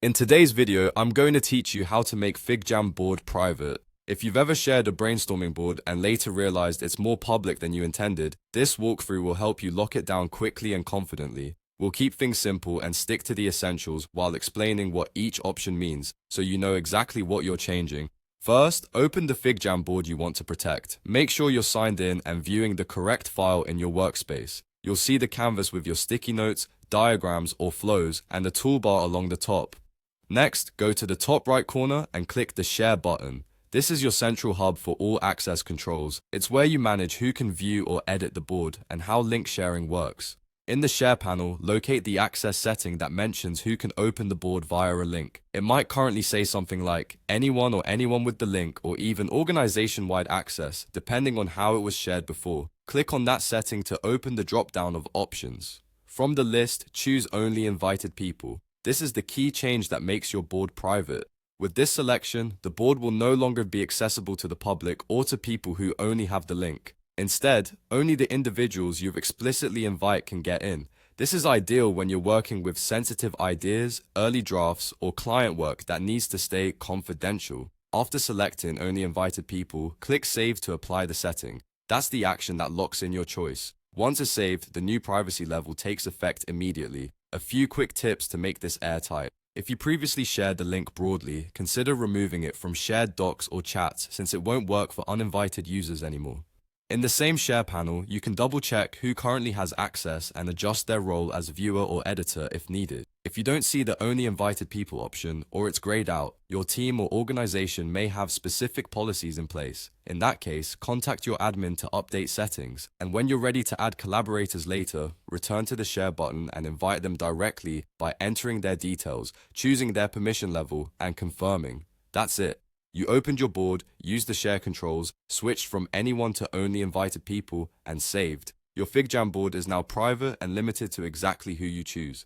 In today's video, I'm going to teach you how to make FigJam board private. If you've ever shared a brainstorming board and later realized it's more public than you intended, this walkthrough will help you lock it down quickly and confidently. We'll keep things simple and stick to the essentials while explaining what each option means, so you know exactly what you're changing. First, open the FigJam board you want to protect. Make sure you're signed in and viewing the correct file in your workspace. You'll see the canvas with your sticky notes, diagrams, or flows, and the toolbar along the top. Next, go to the top right corner and click the Share button. This is your central hub for all access controls. It's where you manage who can view or edit the board and how link sharing works. In the Share panel, locate the access setting that mentions who can open the board via a link. It might currently say something like anyone or anyone with the link, or even organization-wide access, depending on how it was shared before. Click on that setting to open the drop-down of options. From the list, choose Only Invited People. This is the key change that makes your board private. With this selection, the board will no longer be accessible to the public or to people who only have the link. Instead, only the individuals you've explicitly invited can get in. This is ideal when you're working with sensitive ideas, early drafts, or client work that needs to stay confidential. After selecting Only Invited People, click Save to apply the setting. That's the action that locks in your choice. Once it's saved, the new privacy level takes effect immediately. A few quick tips to make this airtight. If you previously shared the link broadly, consider removing it from shared docs or chats since it won't work for uninvited users anymore. In the same Share panel, you can double-check who currently has access and adjust their role as viewer or editor if needed. If you don't see the Only Invited People option, or it's grayed out, your team or organization may have specific policies in place. In that case, contact your admin to update settings, and when you're ready to add collaborators later, return to the Share button and invite them directly by entering their details, choosing their permission level, and confirming. That's it. You opened your board, used the share controls, switched from anyone to Only Invited People, and saved. Your FigJam board is now private and limited to exactly who you choose.